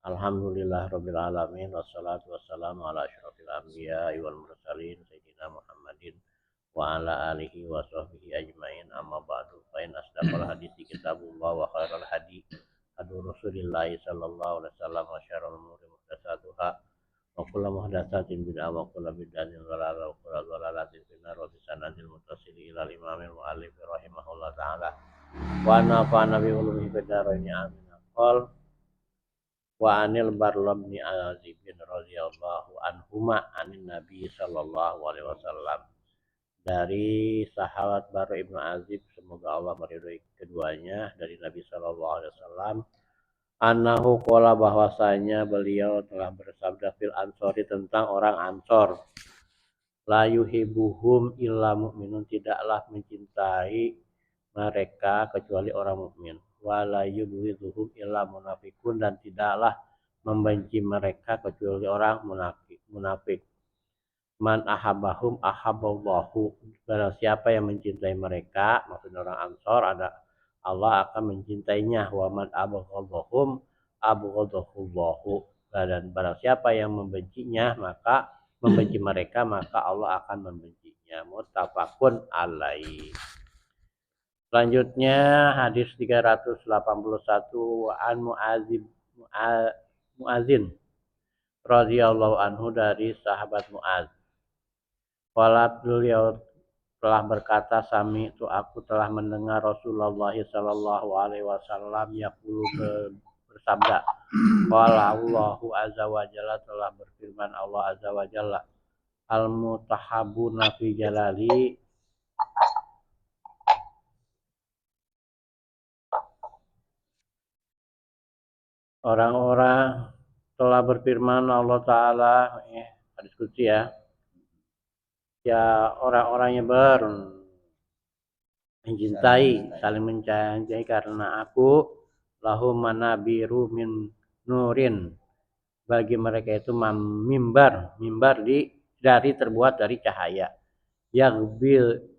Alhamdulillahirabbil alamin wassalatu wassalamu ala asyrofil anbiya'i wal mursalin sayyidina Muhammadin wa ala alihi wa sahbihi ajmain amma ba'du fa in asdaqal hadithi kitabullah wa khairal hadi hadu Rasulillah sallallahu alaihi wasallam wa syarrul umuri muhdatsatuha wa kullu muhdatsatin bid'ah wa kullu bid'atin dhalalah wa kullu dhalalatin finnar wa bisanadil muttasili ila imamil muallif rahimahullah taala wa nafa'ana bi ulumihi fid dharain amin. Qol wa anil Barlam bin Azib bin radhiyallahu anhuma anin Nabi sallallahu alaihi wasallam, dari sahabat Bar Ibnu Azib semoga Allah meridhoi keduanya dari Nabi sallallahu alaihi wasallam, annahu qala bahwasanya beliau telah bersabda fil ansori tentang orang Ansor, la yuhibbuhum illa mu'minun, tidaklah mencintai mereka kecuali orang mukmin, wala yubghiduhum illa munafikun, dan tidaklah membenci mereka kecuali orang munafik. Man ahabbahum ahabballahu, barang siapa yang mencintai mereka, maksudnya orang Ansor, ada Allah akan mencintainya. Wa man abghadahum abghadahullahu, dan barang siapa yang membenci mereka maka Allah akan membencinya. Muttafaqun alaih. Selanjutnya hadis 381, an Mu'adzin radhiyallahu anhu, dari sahabat Mu'adz. Qala, beliau telah berkata, sami itu aku telah mendengar Rasulullah sallallahu alaihi wasallam yaqulu, bersabda, qala Allahu azza wa jalla, telah berfirman Allah azza wa jalla, al mutahabbuna fi jalali, orang-orang telah berfirman Allah Ta'ala, hadis qudsi ya orang-orang yang mencintai, saling mencintai karena aku, lahum manabiru min nurin, bagi mereka itu mimbar dari terbuat dari cahaya, yaghbil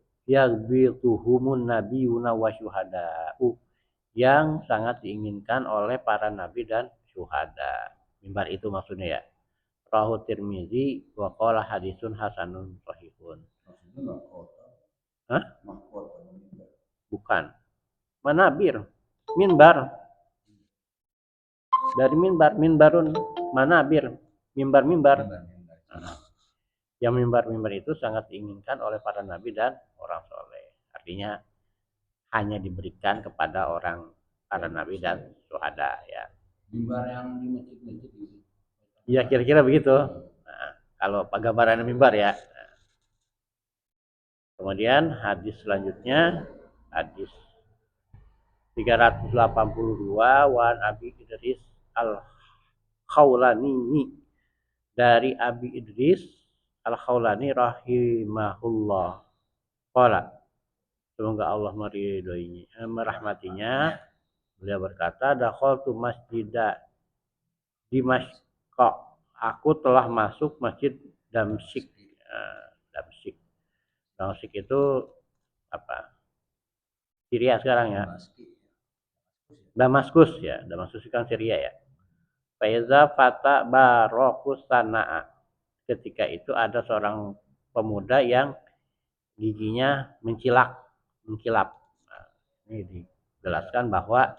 tuhumun nabiyuna wa syuhada'u, yang sangat diinginkan oleh para nabi dan syuhada. Mimbar itu maksudnya ya. Rahu Tirmizi wa qala hadisun hasanun sahihun. Hah? Bukan. Manabir. Mimbar. Dari minbarun, manabir. Mimbar. Yang mimbar itu sangat diinginkan oleh para nabi dan orang soleh. Artinya hanya diberikan kepada para nabi dan syuhada ya. Mimbar yang di masjid-masjid gitu. Iya, kira-kira begitu. Nah, kalau gambaran mimbar ya. Nah. Kemudian hadis selanjutnya, hadis 382, wan Abi Idris al-Khawlani, dari Abi Idris al-Khawlani rahimahullah. Qala, semoga Allah meridhoinya, merahmatinya, beliau berkata, dakhaltu masjidah Dimashq, aku telah masuk masjid Damsyik. Damsyik itu apa? Syria sekarang ya. Damaskus ya, Damaskus kan Syria ya. Faiza fata barokus sana'a, ketika itu ada seorang pemuda yang giginya mengkilap. Nah, ini dijelaskan bahwa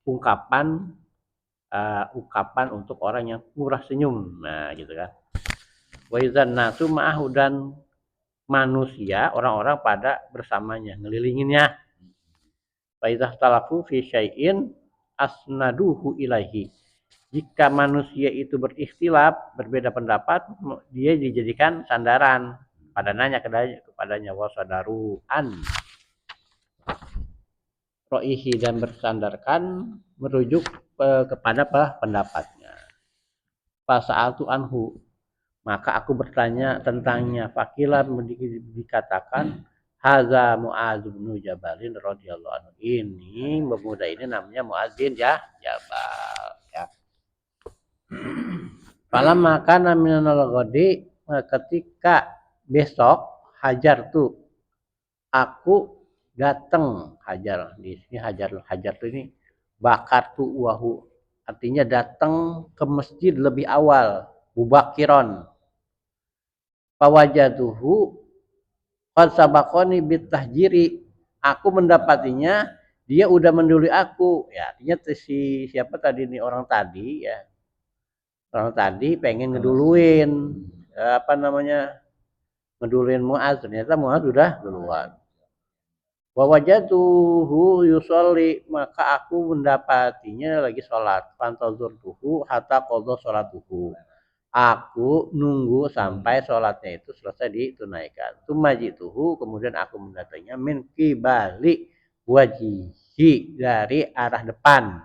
ungkapan untuk orang yang murah senyum. Nah, gitu kan. Wa idzan nasu ma'ahu, dan manusia, orang-orang pada bersamanya, ngelilinginnya. Fa idzah talafu fi syai'in asnaduhu ilaihi, jika manusia itu berikhtilaf, berbeda pendapat, dia dijadikan sandaran, pada nanya kepadanya, wasadaru an roihi, dan bersandarkan merujuk kepada pendapatnya. Fasa'altu anhu, maka aku bertanya tentangnya. Fakilah, dikatakan, haza Mu'adz bin Jabalin radhiyallahu anhu, ini pemuda ini namanya Mu'adz bin Jabal ya. Falam makan minal ghadi, ketika besok, hajar tuh, aku datang. Hajar di sini hajar tuh ini bakar tuh wahu, artinya datang ke masjid lebih awal, mubakiron. Fawajatuhu qad sabaqani bitahjiri, aku mendapatinya dia udah mendului aku. Ya, artinya si siapa tadi nih orang tadi ya. Orang tadi pengen ngeduluin apa namanya? Ngeduluin Muaz, ternyata Muaz udah duluan. Wa wajatuhu yusolli, maka aku mendapatinya lagi sholat. Fantazurtuhu hatta qadha sholatuhu, aku nunggu sampai sholatnya itu selesai ditunaikan. Tumajituhu, kemudian aku mendatanginya min qibali wajihi, dari arah depan.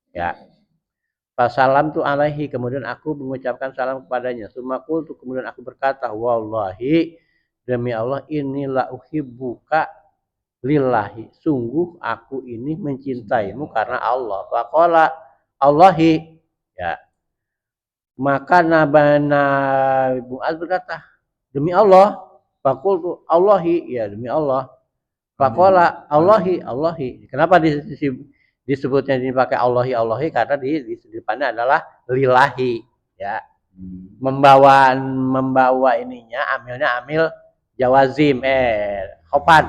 Ya. Fasalam tu alaihi, kemudian aku mengucapkan salam kepadanya. Sumakul tu, kemudian aku berkata, wallahi, demi Allah, inilah uhibbuka lillahi, sungguh aku ini mencintaimu karena Allah. Faqala Allahi, ya, maka Nabana Muaz berkata, demi Allah. Faqultu Allahi, ya demi Allah. Faqala Allahi, Allahi. Kenapa disebutnya ini pakai Allahi, Allahi? Karena di depannya adalah lillahi, ya. Membawa ininya, amilnya amil jawazim, khopan.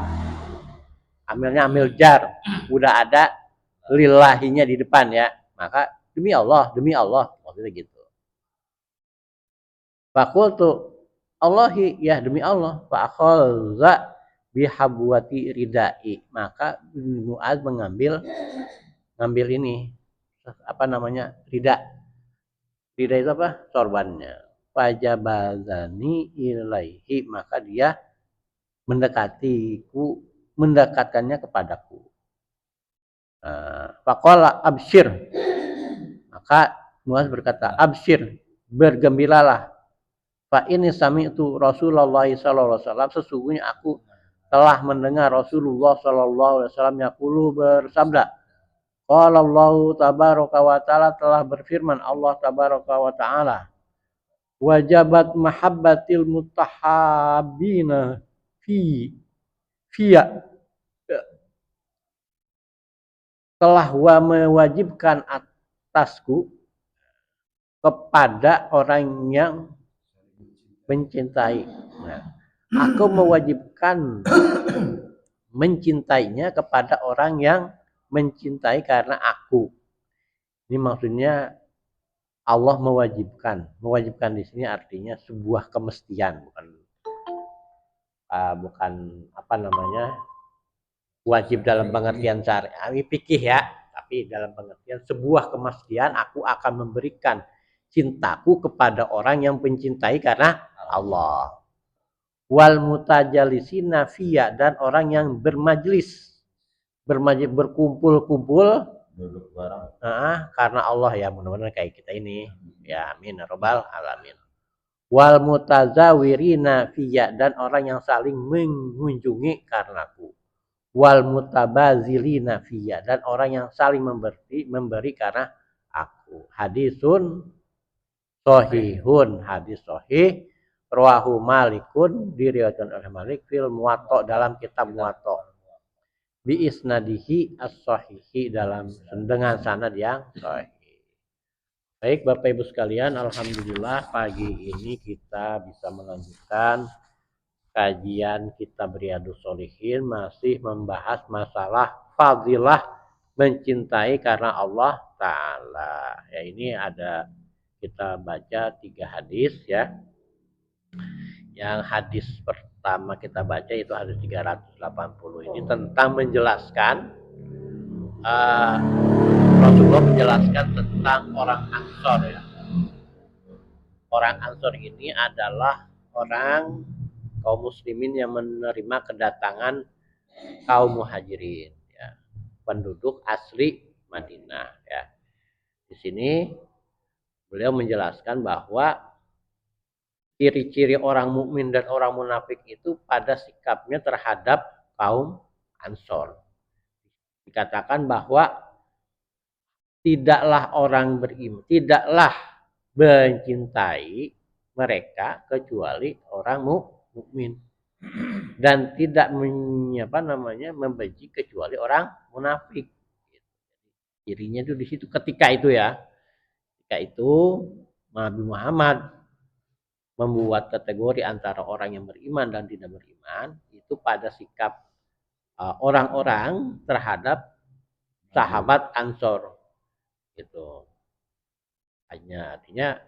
Amilnya amil jar, udah ada lillahinya di depan, ya. Maka demi Allah, maksudnya gitu. Fakultu Allahi, ya demi Allah. Fa akhadha bihabwati ridai, maka Muaz ngambil ini apa namanya, rida itu apa, sorbannya. Fajabazani ilaihi, maka dia mendekatkannya kepadaku. Faqala absyir, maka Muaz berkata, absyir, bergembiralah. Fa ini sami'tu Rasulullah sallallahu alaihi wasallam, sesungguhnya aku telah mendengar Rasulullah sallallahu alaihi wasallam yaqulu, bersabda. Qala Allah tabaraka wa taala, telah berfirman Allah tabaraka wa taala, wajabat mahabbatil mutahabbina fiya, telah mewajibkan atasku kepada orang yang mencintai. Nah, aku mewajibkan mencintainya kepada orang yang mencintai karena aku. Ini maksudnya Allah mewajibkan. Mewajibkan di sini artinya sebuah kemestian, bukan apa namanya, wajib dalam pengertian syar'i fikih ya, tapi dalam pengertian sebuah kemestian, aku akan memberikan cintaku kepada orang yang mencintai karena Allah. Wal mutajalisina fiya, dan orang yang bermajlis berkumpul-kumpul duduk bareng karena Allah, ya mudah-mudahan kayak kita ini, ya amin ya rabbal alamin. Wal mutazawirina fiya, dan orang yang saling mengunjungi karenaku. Wal mutabazilina fiya, dan orang yang saling memberi karena aku. Hadisun sahihun, hadis sahih, rawahu Malikun, diriwayatkan oleh Malik fil Muwatta, dalam kitab Muwatta, bi isnadihi as-sahihi, dalam dengan sanad yang sahih. Baik Bapak Ibu sekalian, alhamdulillah pagi ini kita bisa melanjutkan kajian kitab Riyadhus Shalihin, masih membahas masalah fadilah mencintai karena Allah Ta'ala. Ya, ini ada kita baca 3 hadis ya. Yang hadis pertama kita baca itu hadis 380, ini tentang menjelaskan Rasulullah menjelaskan tentang orang Ansor ya. Orang Ansor ini adalah orang kaum muslimin yang menerima kedatangan kaum muhajirin ya, penduduk asli Madinah ya. Di sini beliau menjelaskan bahwa ciri-ciri orang mukmin dan orang munafik itu pada sikapnya terhadap kaum Ansor. Dikatakan bahwa tidaklah orang beriman, tidaklah mencintai mereka kecuali orang mukmin, dan tidak membenci kecuali orang munafik. Cirinya itu di situ ketika itu ya. Ketika itu Nabi Muhammad membuat kategori antara orang yang beriman dan tidak beriman itu pada sikap orang-orang terhadap sahabat Ansor gitu. Artinya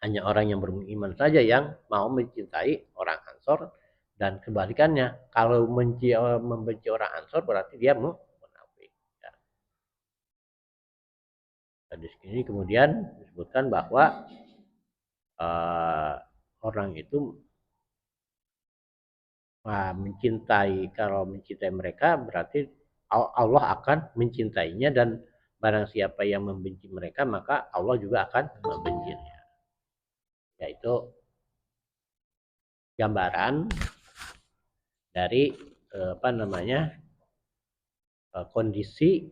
hanya orang yang beriman saja yang mau mencintai orang Ansor, dan kebalikannya kalau membenci orang Ansor berarti dia munafik. Ya. Di sini kemudian disebutkan bahwa orang itu kalau mencintai mereka berarti Allah akan mencintainya, dan barang siapa yang membenci mereka maka Allah juga akan membencinya. Yaitu gambaran dari kondisi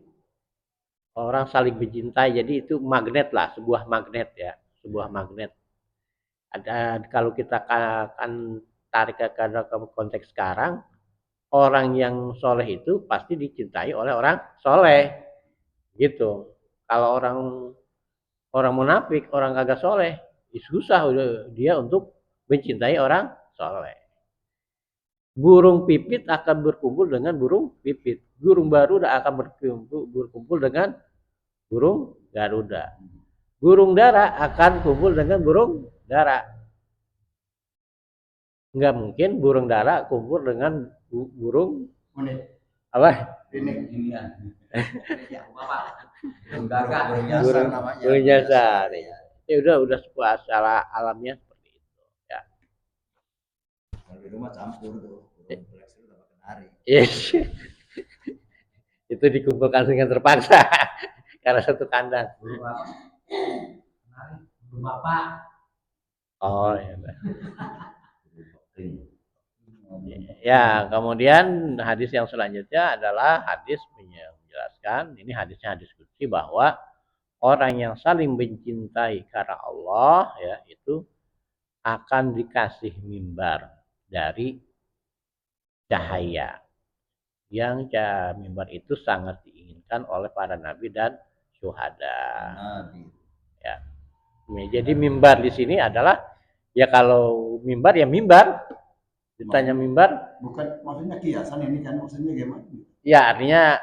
orang saling mencintai. Jadi itu magnet lah, sebuah magnet ya, sebuah magnet. Ada kalau kita akan tarik ke konteks sekarang, orang yang soleh itu pasti dicintai oleh orang soleh, gitu. Kalau orang munafik, orang kagak soleh, susah dia untuk mencintai orang soleh. Burung pipit akan berkumpul dengan burung pipit. Burung Garuda akan berkumpul dengan burung Garuda. Burung dara akan kumpul dengan burung dara. Enggak mungkin burung dara kumpul dengan burung apa? Ini ya. Burung nyasar. Ya udah sebuah secara alamiah seperti itu. Ya. Kalau di rumah campur tuh. Yes. Itu dikumpulkan dengan terpaksa karena satu kandang. Bapak. Oh ya. Ya, kemudian hadis yang selanjutnya adalah hadis menjelaskan, ini hadisnya hadis qudsi, bahwa orang yang saling mencintai karena Allah ya itu akan dikasih mimbar dari cahaya, yang mimbar itu sangat diinginkan oleh para nabi dan syuhada. Ya. Jadi mimbar di sini adalah ya kalau mimbar ya mimbar. Ditanya mimbar, bukan maksudnya kiasan ini kan, maksudnya gimana? Ya artinya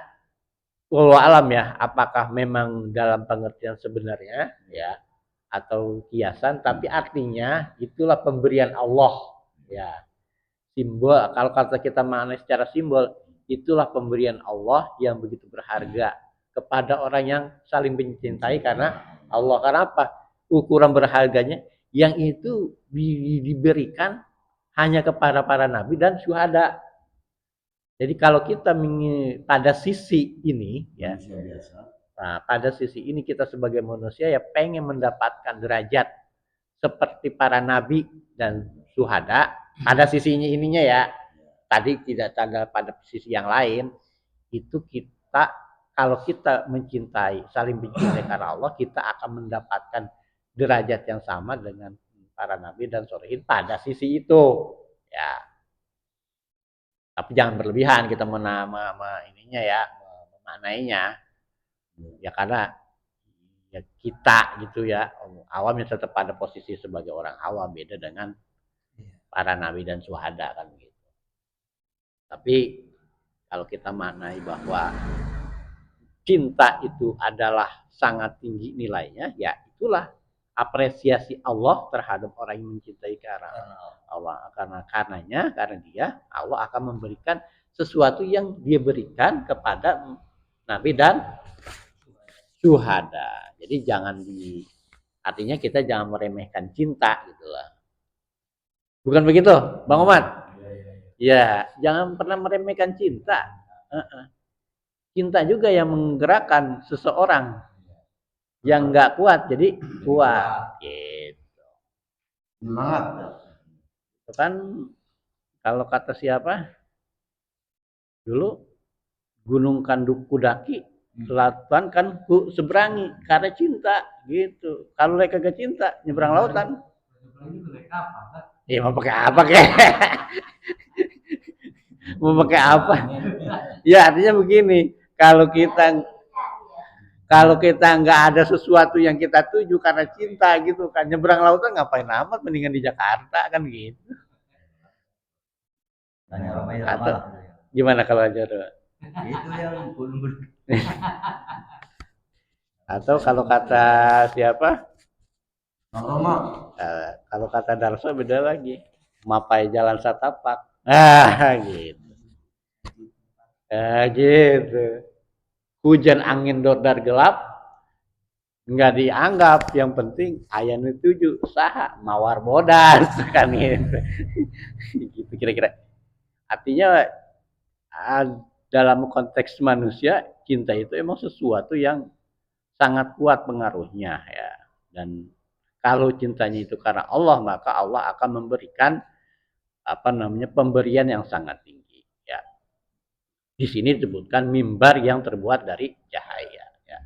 wallahu alam ya, apakah memang dalam pengertian sebenarnya ya atau kiasan, tapi artinya itulah pemberian Allah ya. Simbol, kalau kata kita maknai secara simbol, itulah pemberian Allah yang begitu berharga kepada orang yang saling mencintai karena Allah. Karena apa? Ukuran berharganya yang itu diberikan hanya kepada para nabi dan syuhada. Jadi kalau kita pada sisi ini ya, nah, pada sisi ini kita sebagai manusia ya pengen mendapatkan derajat seperti para nabi dan syuhada pada sisinya ininya ya. Tadi tidak ada pada sisi yang lain. Itu kita kalau kita mencintai, saling mencintai karena Allah, kita akan mendapatkan derajat yang sama dengan para nabi dan sholihin pada sisi itu ya. Tapi jangan berlebihan kita ininya ya, memaknainya ya, karena ya kita gitu ya, awam yang tetap pada posisi sebagai orang awam, beda dengan para nabi dan syuhada kan gitu. Tapi kalau kita maknai bahwa cinta itu adalah sangat tinggi nilainya, ya itulah apresiasi Allah terhadap orang yang mencintai karena Allah, karena dia Allah akan memberikan sesuatu yang dia berikan kepada nabi dan syuhada. Jadi artinya kita jangan meremehkan cinta gitu lah. Bukan begitu, Bang Omar? Ya, jangan pernah meremehkan cinta. Cinta juga yang menggerakkan seseorang yang nggak kuat jadi kuat gitu. Semangat. Itu kan kalau kata siapa dulu, gunung kan kudaki, lautan kan ku seberangi karena cinta gitu. Kalau mereka kagak cinta nyebrang lautan. Iya mau pakai apa kek? Mau pakai apa? Ya artinya begini, kalau kita Kalau kita nggak ada sesuatu yang kita tuju karena cinta gitu kan, nyebrang lautan ngapain amat, mendingan di Jakarta kan gitu. Tanya Romai Atau Ramalah. gimana kalau aja Itu yang gunung. atau kalau kata siapa? Bang Roma, Kalau kata Darso beda lagi. Mapai jalan satapak. Ah, gitu. Gitu. Hujan angin dordar gelap nggak dianggap, yang penting ayah nutuju usaha mawar bodas kan gitu. Gitu kira-kira. Artinya dalam konteks manusia cinta itu emang sesuatu yang sangat kuat pengaruhnya ya. Dan kalau cintanya itu karena Allah, maka Allah akan memberikan pemberian yang sangat tinggi ya. Di sini disebutkan mimbar yang terbuat dari cahaya ya.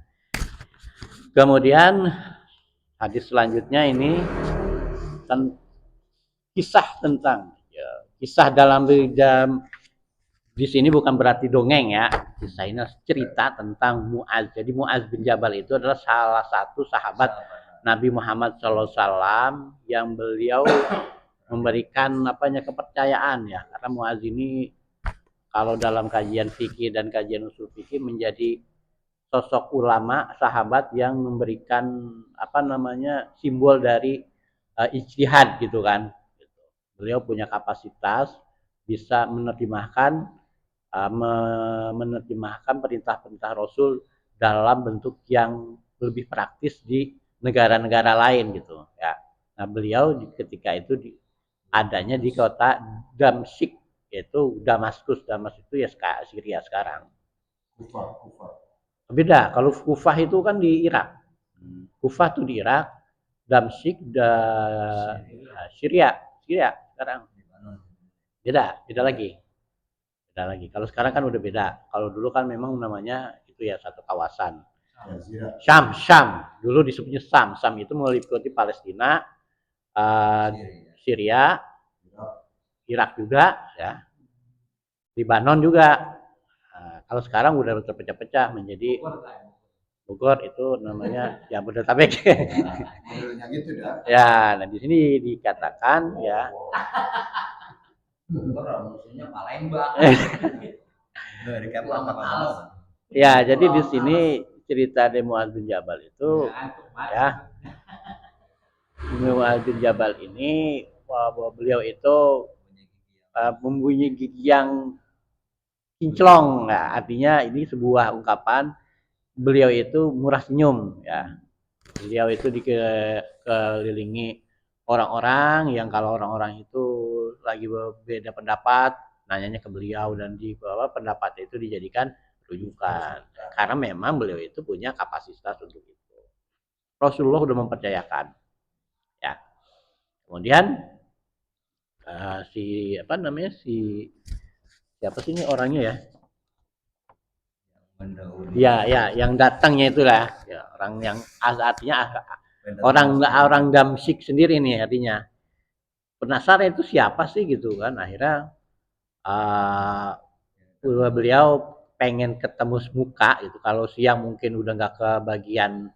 Kemudian hadis selanjutnya ini kisah tentang ya, kisah dalam di sini bukan berarti dongeng ya. Kisah ini cerita tentang Muaz. Jadi Muaz bin Jabal itu adalah salah satu sahabat Nabi Muhammad SAW yang beliau memberikan kepercayaan ya. Karena Muaz ini kalau dalam kajian fikih dan kajian usul fikih menjadi sosok ulama sahabat yang memberikan simbol dari ijtihad gitu kan. Beliau punya kapasitas bisa menerjemahkan perintah-perintah Rasul dalam bentuk yang lebih praktis di negara-negara lain gitu ya. Nah beliau ketika itu adanya di kota Damsyik, yaitu Damaskus. Damaskus itu ya Syria sekarang. Kufah. Beda, kalau Kufah itu kan di Irak. Kufah itu di Irak, Damsyik Syria sekarang. Beda lagi. Kalau sekarang kan udah beda. Kalau dulu kan memang namanya itu ya satu kawasan. Syam. Dulu disebutnya Syam. Syam itu meliputi Palestina, Syria, Irak juga, ya. Libanon juga. Kalau sekarang udah terpecah-pecah menjadi Bogor itu namanya ya Bodetabek. gitu dah. Ya, nah di sini dikatakan ya. Musuhnya Palembang. Ya, jadi di sini cerita dari Muaz bin Jabal itu ya. Muaz bin Jabal ini bahwa beliau itu mempunyai gigi yang kinclong, ya. Artinya ini sebuah ungkapan beliau itu murah senyum ya. Beliau itu dikelilingi orang-orang yang kalau orang-orang itu lagi berbeda pendapat nanyanya ke beliau, dan di bawah pendapat itu dijadikan rujukan karena memang beliau itu punya kapasitas untuk itu. Rasulullah sudah mempercayakan ya. Kemudian si siapa sih ini orangnya ya? Ya, yang datangnya itulah ya, orang yang artinya orang Damsyik sendiri nih artinya. Penasaran itu siapa sih gitu kan, akhirnya beliau pengen ketemu muka gitu. Kalau siang mungkin udah nggak kebagian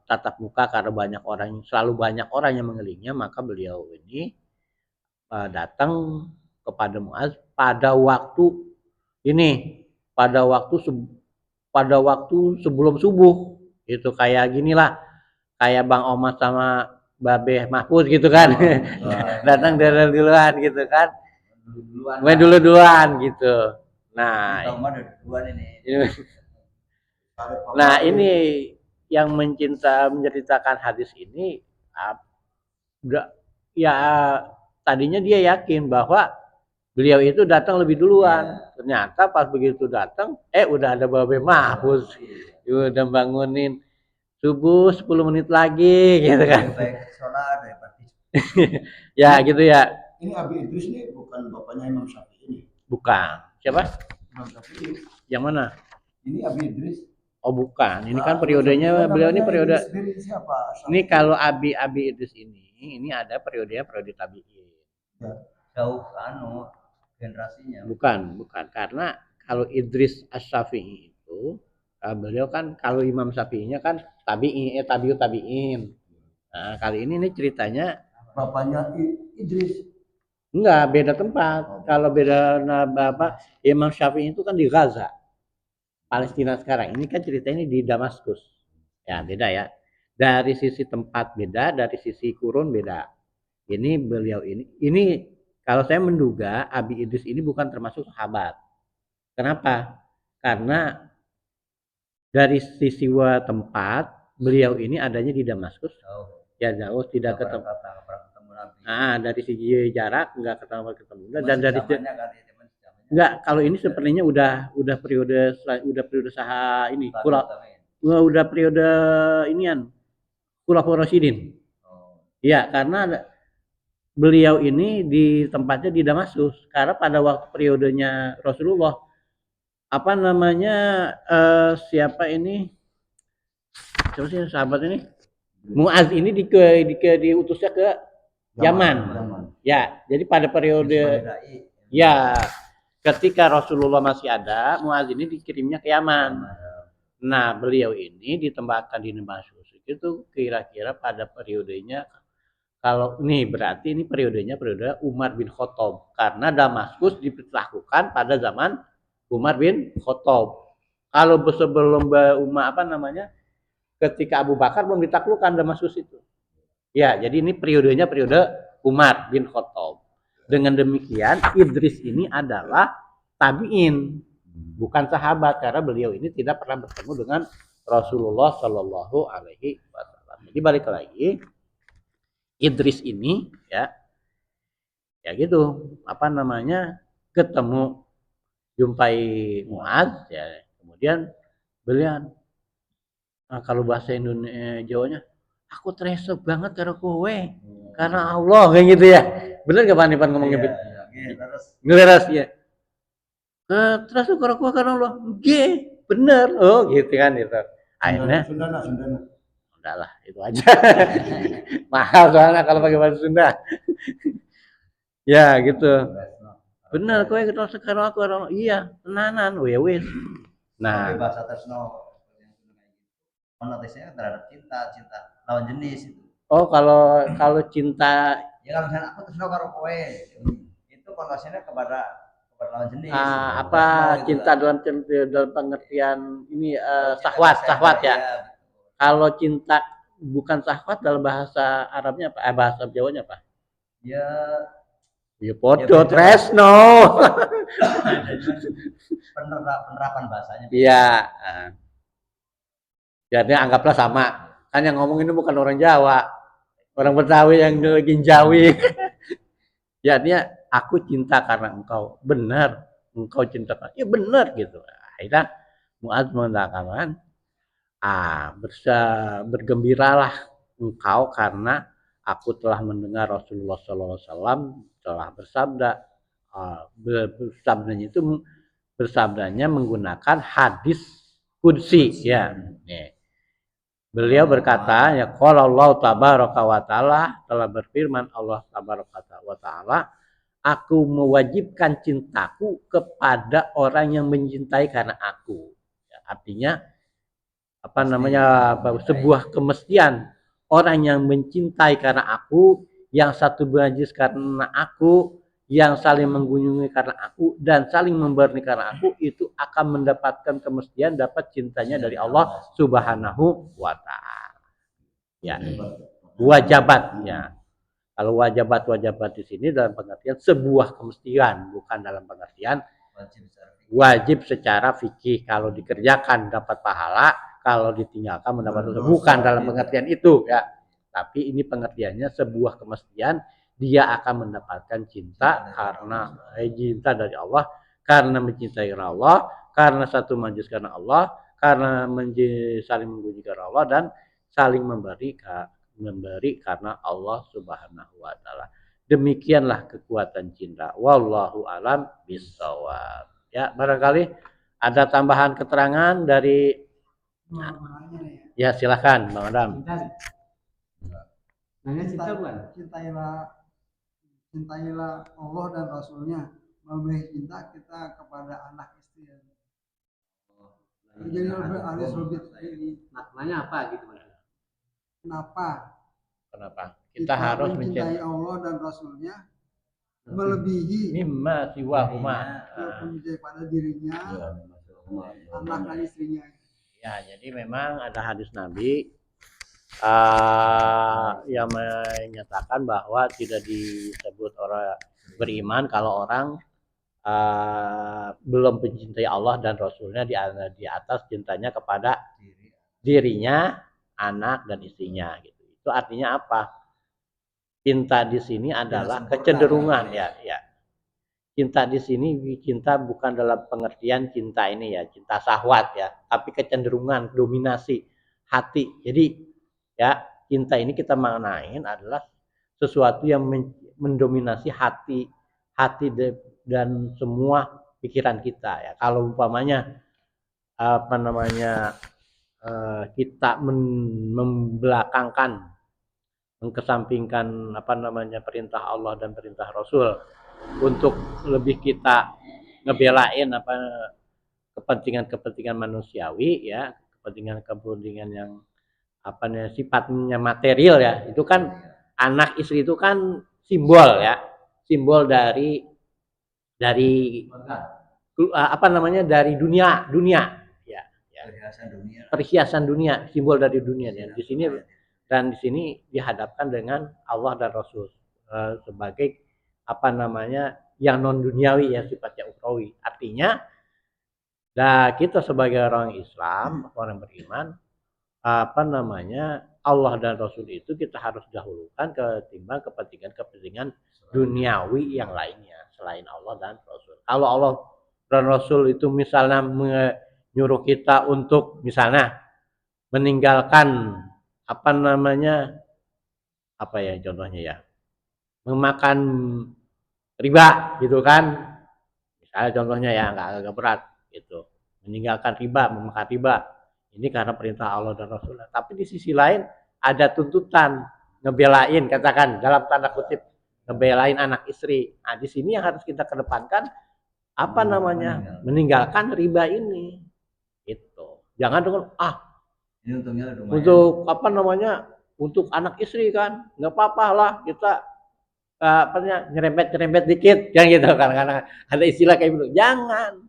tatap muka karena selalu banyak orang yang mengelilingnya, maka beliau ini datang kepada Muaz pada waktu sebelum subuh. Itu kayak ginilah, kayak Bang Omas sama Babe Mahfud gitu kan. Datang dari duluan gitu kan. Duluan gitu. Nah, ini yang menceritakan hadis ini ya tadinya dia yakin bahwa beliau itu datang lebih duluan. Ternyata pas begitu datang, udah ada Babe Mahfud. Udah bangunin subuh 10 menit lagi gitu kan. Ya gitu ya. Ini Abi Idris ini bukan bapaknya Imam Syafi'i ini. Bukan. Siapa? Imam Syafi'i. Yang mana? Ini Abi Idris. Oh bukan. Ini kan periodenya beliau ini periode. Siapa? Ini kalau Abi Idris ini ada periode tabi'in. Ya. Jauh generasinya. Bukan. Karena kalau Idris Asy-Syafi'i itu Beliau kan kalau Imam Syafi'inya kan tabiut tabiin. Nah, kali ini nih ceritanya Bapaknya Idris. enggak beda tempat. Kalau beda apa Imam Syafi'i itu kan di Gaza, Palestina sekarang. Ini kan ceritanya di Damaskus. Ya, beda ya. Dari sisi tempat beda, dari sisi kurun beda. Ini beliau ini kalau saya menduga Abi Idris ini bukan termasuk sahabat. Kenapa? Karena dari sisi tempat beliau ini adanya di Damaskus. Ya jauh tidak ketemu. Dari segi jarak nggak ketemu. Dan dari enggak, kalau ini sepertinya udah periode saha ini udah periode inian Khulafaur Rasyidin. Iya, karena beliau ini di tempatnya di Damaskus karena pada waktu periodenya Rasulullah apa namanya siapa ini siapa sih sahabat ini Muaz ini diutusnya ke Yaman. Ya, jadi pada periode ya ketika Rasulullah masih ada, Muaz ini dikirimnya ke Yaman. Nah, beliau ini ditempatkan di Damaskus itu kira-kira pada periodenya kalau nih berarti ini periode Umar bin Khattab karena Damaskus diperlakukan pada zaman Umar bin Khattab. Kalau sebelum Umar apa namanya ketika Abu Bakar belum ditaklukkan Damaskus itu. Ya, jadi ini periode Umar bin Khattab. Dengan demikian Idris ini adalah tabiin, bukan sahabat karena beliau ini tidak pernah bertemu dengan Rasulullah Shallallahu Alaihi Wasallam. Jadi balik lagi Idris ini ya gitu apa namanya ketemu jumpai Muaz ya kemudian beliau kalau bahasa Indonesia Jawanya aku teresep banget karo kowe karena Allah kayak gitu ya bener gak Pak Ipan ngomongnya ngeres ya terus karo kowe karena Allah bener gitu kan itu akhirnya Sundana. enggak lah itu aja mahal soalnya kalau pakai bahasa Sunda ya gitu bener kowe kenal sekarang aku orang iya tenanan wis nah bahasa Tresno konotasinya terhadap cinta lawan jenis itu. Oh, kalau cinta ya kalau misalnya aku Tresno karo kowe itu konotasinya kepada lawan jenis apa cinta gitu dalam pengertian ini syahwat ya. Kalau cinta bukan syahwat dalam bahasa Arabnya apa? Bahasa Jawanya apa? Ya podo tresno. Penerapan bahasanya. Iya. Jadi anggaplah sama. Kan yang ngomong ini bukan orang Jawa. Orang Betawi yang lagi Jawi. Jadinya aku cinta karena engkau. Benar. Engkau cinta karena. Ya benar gitu. Akhirnya Muaz mengatakan bergembiralah engkau karena aku telah mendengar Rasulullah SAW telah bersabda bersabdanya menggunakan hadis qudsi ya beliau berkata ya qala Allah tabaraka wa taala telah berfirman Allah tabaraka wa taala aku mewajibkan cintaku kepada orang yang mencintai karena aku ya, artinya apa namanya sebuah kemestian orang yang mencintai karena aku yang satu berajis karena aku yang saling mengunjungi karena aku dan saling memberi karena aku itu akan mendapatkan kemestian dapat cintanya dari Allah Subhanahu wa taala. Ya. Wajabatnya. Kalau wajabat di sini dalam pengertian sebuah kemestian bukan dalam pengertian wajib secara fikih kalau dikerjakan dapat pahala kalau ditinggalkan mendapat dosa bukan dalam pengertian itu ya tapi ini pengertiannya sebuah kemestian dia akan mendapatkan cinta karena cinta dari Allah karena mencintai Allah karena satu majlis karena Allah karena saling menguji karena Allah dan saling memberi karena Allah Subhanahu wa taala demikianlah kekuatan cinta wallahu alam bissawab ya barangkali ada tambahan keterangan dari ya silakan Bang Adam. Cinta bukan? Cintailah Allah dan Rasulnya. Lebih cinta kita kepada anak istri. Jadi harus lebih ini. Maknanya apa gitu? Kenapa Kenapa? Kita harus mencintai mencintai Allah dan Rasulnya melebihi mimma siwahuma. mencintai pada dirinya, anak dan istrinya. Ya, jadi memang ada hadis Nabi yang menyatakan bahwa tidak disebut orang beriman kalau orang belum mencintai Allah dan Rasulnya di atas cintanya kepada dirinya, anak dan istrinya. Gitu. Itu artinya apa? Cinta di sini adalah kecenderungan ya. Cinta di sini cinta bukan dalam pengertian cinta ini ya, cinta syahwat ya, tapi kecenderungan, dominasi hati. Jadi ya, cinta ini kita maknain adalah sesuatu yang mendominasi hati dan semua pikiran kita ya. Kalau umpamanya kita membelakangkan, mengkesampingkan perintah Allah dan perintah Rasul untuk lebih kita ngebelain kepentingan manusiawi ya, kepentingan yang sifatnya material ya. Itu kan anak istri itu kan simbol ya, simbol dari dari dunia ya, perhiasan dunia, simbol dari dunia ya. Di sini dihadapkan dengan Allah dan Rasul sebagai yang non duniawi ya, sifatnya ukhrawi. Artinya kita sebagai orang Islam, orang beriman, Allah dan Rasul itu kita harus dahulukan ketimbang kepentingan duniawi yang lainnya selain Allah dan Rasul. Kalau Allah dan Rasul itu misalnya menyuruh kita untuk misalnya meninggalkan contohnya ya, memakan riba gitu kan, misalnya contohnya ya, agak berat gitu, meninggalkan riba, memakan riba, ini karena perintah Allah dan Rasulullah. Tapi di sisi lain ada tuntutan ngebelain, katakan dalam tanda kutip ngebelain anak istri. Nah, di sini yang harus kita kedepankan meninggalkan riba ini. Itu. Jangan dengan ini untungnya untuk untuk anak istri kan nggak apa-apa lah kita nyerempet dikit kan gitu kan, karena ada istilah kayak gitu. Jangan.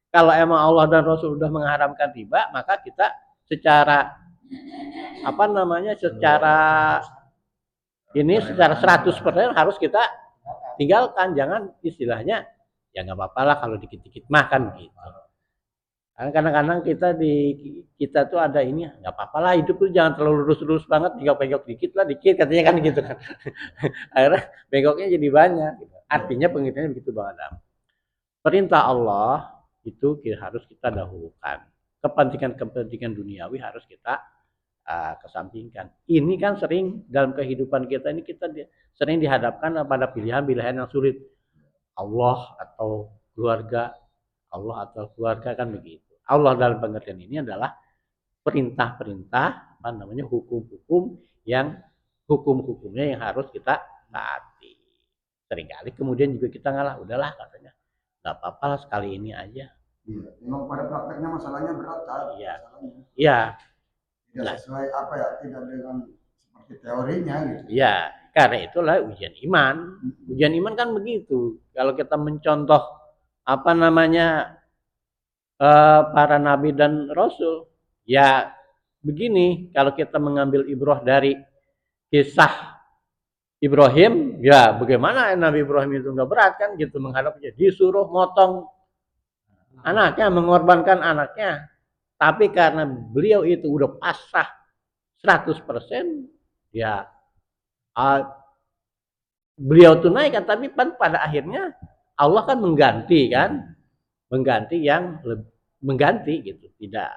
Kalau emang Allah dan Rasul sudah mengharamkan riba, maka kita secara secara 100% harus kita tinggalkan. Jangan istilahnya ya nggak apa-apa lah kalau dikit-dikit makan gitu. Kadang-kadang kita tuh ada ini, nggak apa-apa lah hidup tuh jangan terlalu lurus-lurus banget, bengok dikit lah, dikit katanya kan gitu kan. Akhirnya bengoknya jadi banyak. Gitu. Artinya pengertiannya begitu Bang Adam. Perintah Allah itu harus kita dahulukan. Kepentingan duniawi harus kita kesampingkan. Ini kan sering dalam kehidupan kita ini kita sering dihadapkan pada pilihan-pilihan yang sulit. Allah atau keluarga kan begitu. Allah dalam pengertian ini adalah perintah-perintah, hukum-hukumnya yang harus kita taati. Seringkali kemudian juga kita ngalah, udahlah katanya, nggak apa-apa lah sekali ini aja. Iya, memang pada prakteknya masalahnya berat kan? Iya. Tidak sesuai tidak dengan seperti teorinya gitu. Iya, karena itulah ujian iman. Ujian iman kan begitu. Kalau kita mencontoh para nabi dan rasul, ya begini, kalau kita mengambil ibrah dari kisah Ibrahim, ya bagaimana Nabi Ibrahim itu nggak berat kan gitu menghadapnya, disuruh motong anaknya, mengorbankan anaknya, tapi karena beliau itu udah pasrah 100%, ya beliau tunaikan, tapi pada akhirnya Allah kan mengganti gitu, tidak,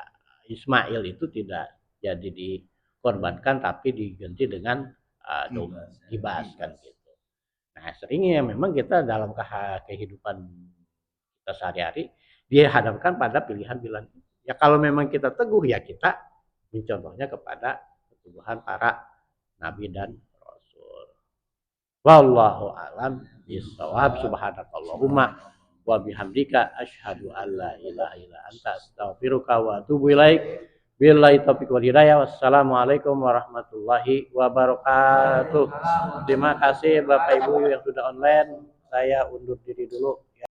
Ismail itu tidak jadi dikorbankan tapi diganti dengan dibahas kan gitu. Nah seringnya memang kita dalam kehidupan kita sehari-hari dihadapkan pada pilihan-pilihan. Ya kalau memang kita teguh ya kita mencontohnya kepada keteguhan para nabi dan rasul. Wallahu a'lam bishawab. Subhanakallahumma wa bihamdika asyhadu an la ilaha illa anta astaghfiruka wa atubu ilaik. Billahi taufiq wal hidayah. Wassalamualaikum warahmatullahi wabarakatuh. Terima kasih Bapak Ibu yang sudah online. Saya undur diri dulu.